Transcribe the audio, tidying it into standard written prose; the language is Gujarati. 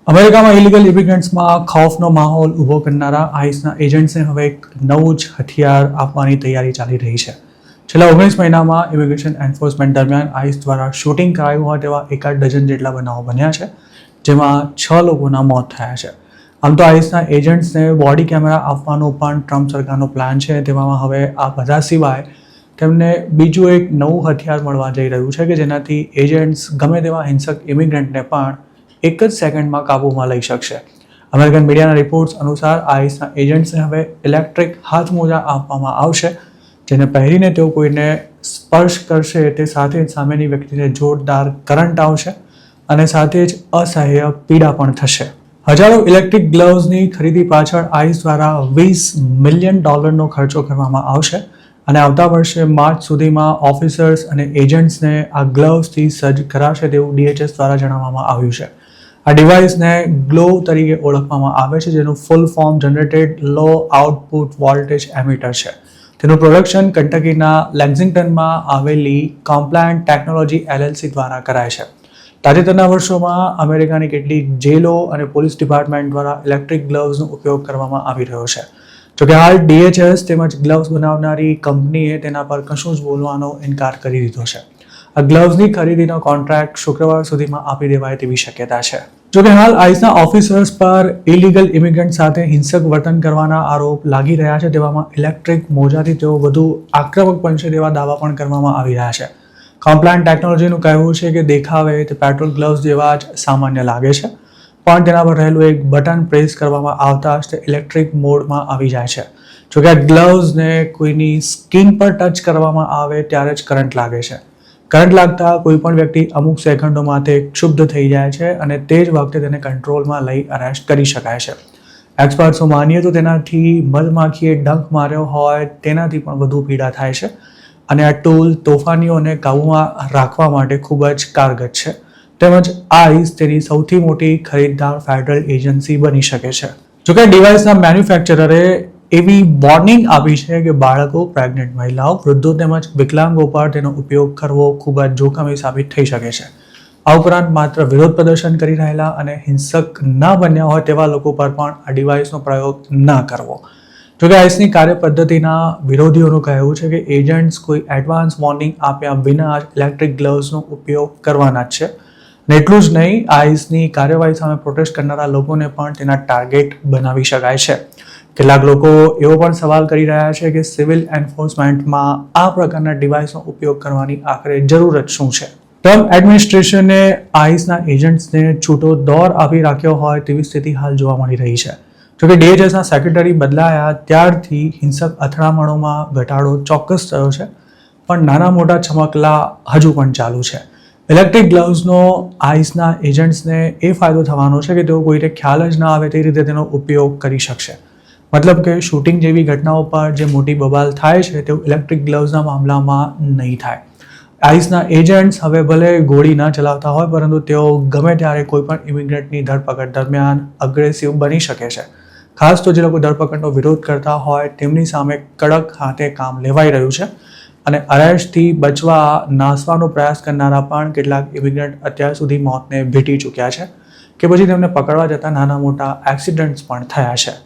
અમેરિકામાં ઇલીગલ ઇમિગ્રન્ટ્સમાં ખૌફનો માહોલ ઊભો કરનારા આઈસના એજન્ટ્સને હવે એક નવું જ હથિયાર આપવાની તૈયારી ચાલી રહી છે. છેલ્લા 19 મહિનામાં ઇમિગ્રેશન એન્ફોર્સમેન્ટ દરમિયાન આઈસ દ્વારા શૂટિંગ કરાયું હોય તેવા એકાદ ડઝન જેટલા બનાવો બન્યા છે, જેમાં 6 લોકોના મોત થયા છે. આમ તો આઈસના એજન્ટ્સને બોડી કેમેરા આપવાનો પણ ટ્રમ્પ સરકારનો પ્લાન છે. તેવામાં હવે આ બધા સિવાય તેમને બીજું એક નવું હથિયાર મળવા જઈ રહ્યું છે કે જેનાથી એજન્ટ્સ ગમે તેવા હિંસક ઇમિગ્રન્ટને પણ એક જ સેકન્ડમાં કાબૂમાં લઈ શકશે. અમેરિકન મીડિયાના રિપોર્ટ્સ અનુસાર આઈસના એજન્ટ્સને હવે ઇલેક્ટ્રિક હાથ મોજા આપવામાં આવશે, જેને પહેરીને તેઓ કોઈને સ્પર્શ કરશે તે સાથે જ સામેની વ્યક્તિને જોરદાર કરંટ આવશે અને સાથે જ અસહ્ય પીડા પણ થશે. હજારો ઇલેક્ટ્રિક ગ્લવ્સની ખરીદી પાછળ આઈસ દ્વારા $20 મિલિયન ખર્ચો કરવામાં આવશે અને આવતા વર્ષે માર્ચ સુધીમાં ઓફિસર્સ અને એજન્ટ્સને આ ગ્લવ્સથી સજ્જ કરાશે તેવું DHS દ્વારા જણાવવામાં આવ્યું છે. આ ડિવાઇસને ગ્લો તરીકે ઓળખવામાં આવે છે, જેનું ફૂલ ફોર્મ જનરેટેડ લો આઉટપુટ વોલ્ટેજ એમિટર છે. તેનું પ્રોડક્શન કંટકીના લેક્ઝિંગ્ટનમાં આવેલી કોમ્પ્લાયન્ટ ટેકનોલોજી LLC દ્વારા કરાય છે. તાજેતરના વર્ષોમાં અમેરિકાની કેટલીક જેલો અને પોલીસ ડિપાર્ટમેન્ટ દ્વારા ઇલેક્ટ્રિક ગ્લવ્સનો ઉપયોગ કરવામાં આવી રહ્યો છે. જોકે હાલ DHS તેમજ ગ્લવ્સ બનાવનારી કંપનીએ તેના પર કશું જ બોલવાનો ઇનકાર કરી દીધો છે. આ ગ્લવ્સની ખરીદીનો કોન્ટ્રાક્ટ શુક્રવાર સુધીમાં આપી દેવાય તેવી શક્યતા છે. જોકે હાલ આઈસના ઓફિસર્સ પર ઇલીગલ ઇમિગ્રન્ટ સાથે હિંસક વર્તન કરવાના આરોપ લાગી રહ્યા છે. તેવામાં ઇલેક્ટ્રિક મોજાથી તેઓ વધુ આક્રમક બનશે તેવા દાવા પણ કરવામાં આવી રહ્યા છે. કોમ્પ્લાયન્ટ ટેકનોલોજીનું કહેવું છે કે દેખાવે તે પેટ્રોલ ગ્લવ્સ જેવા જ સામાન્ય લાગે છે, પણ તેના પર રહેલું એક બટન પ્રેસ કરવામાં આવતા જ તે ઇલેક્ટ્રિક મોડમાં આવી જાય છે. જોકે આ ગ્લવ્સને કોઈની સ્કિન પર ટચ કરવામાં આવે ત્યારે જ કરંટ લાગે છે. કરંટ લાગતા કોઈ પણ વ્યક્તિ અમુક સેકન્ડોમાં તે ક્ષુબ્ધ થઈ જાય છે અને તે જ વખતે તેને કંટ્રોલમાં લઈ અરેસ્ટ કરી શકાય છે. એક્સપર્ટ્સો માનીએ તો તેનાથી મધમાખીએ ડંખ માર્યો હોય તેનાથી પણ વધુ પીડા થાય છે અને આ ટૂલ તોફાનીઓને કાબૂમાં રાખવા માટે ખૂબ જ કારગર છે. તેમજ આઈસ તેની સૌથી મોટી ખરીદદાર ફેડરલ એજન્સી બની શકે છે. જોકે ડિવાઇસના મેન્યુફેક્ચરરે એવી વોર્નિંગ આપી છે કે બાળકો, પ્રેગ્નન્ટ મહિલાઓ, વૃદ્ધો તેમજ વિકલાંગો પર તેનો ઉપયોગ કરવો ખૂબ જ જોખમી સાબિત થઈ શકે છે. આ ઉપરાંત માત્ર વિરોધ પ્રદર્શન કરી રહેલા અને હિંસક ન બન્યા હોય તેવા લોકો પર પણ આ ડિવાઇસનો પ્રયોગ ન કરવો. જોકે આઈસની કાર્યપદ્ધતિના વિરોધીઓનું કહેવું છે કે એજન્ટ્સ કોઈ એડવાન્સ વોર્નિંગ આપ્યા વિના જ ઇલેક્ટ્રિક ગ્લવ્સનો ઉપયોગ કરવાના જ છે. ને એટલું જ નહીં, આઈસની કાર્યવાહી સામે પ્રોટેસ્ટ કરનારા લોકોને પણ તેના ટાર્ગેટ બનાવી શકાય છે. કેટલાક લોકો એવો પણ સવાલ કરી રહ્યા છે કે સિવિલ એન્ફોર્સમેન્ટમાં આ પ્રકારના ડિવાઇસનો ઉપયોગ કરવાની આખરે જરૂરત શું છે. ટ્રમ્પ એડમિનિસ્ટ્રેશને આઈસના એજન્ટ્સને છૂટો દોર આપી રાખ્યો હોય તેવી સ્થિતિ હાલ જોવા મળી રહી છે. જોકે DHSના સેક્રેટરી બદલાયા ત્યારથી હિંસક અથડામણોમાં ઘટાડો ચોક્કસ થયો છે, પણ નાના મોટા છમકલા હજુ પણ ચાલુ છે. ઇલેક્ટ્રિક ગ્લવ્સનો આઈસના એજન્ટ્સને એ ફાયદો થવાનો છે કે તેઓ કોઈને ખ્યાલ જ ના આવે તે રીતે તેનો ઉપયોગ કરી શકશે. મતલબ કે શૂટિંગ જેવી ઘટનાઓ પર જે મોટી બબાલ થાય છે તેવું ઇલેક્ટ્રિક ગ્લવ્સના મામલામાં નહીં થાય. આઈસના એજન્ટ્સ હવે ભલે ગોળી ન ચલાવતા હોય, પરંતુ તેઓ ગમે ત્યારે કોઈ પણ ઇમિગ્રન્ટની ધરપકડ દરમિયાન અગ્રેસિવ બની શકે છે. ખાસ તો જે લોકો ધરપકડનો વિરોધ કરતા હોય તેમની સામે કડક હાથે કામ લેવાઈ રહ્યું છે અને અરેસ્ટથી બચવા નાસવાનો પ્રયાસ કરનારા પણ કેટલાક ઇમિગ્રન્ટ અત્યાર સુધી મોતને ભેટી ચૂક્યા છે કે પછી તેમને પકડવા જતા નાના મોટા એક્સિડન્ટ્સ પણ થયા છે.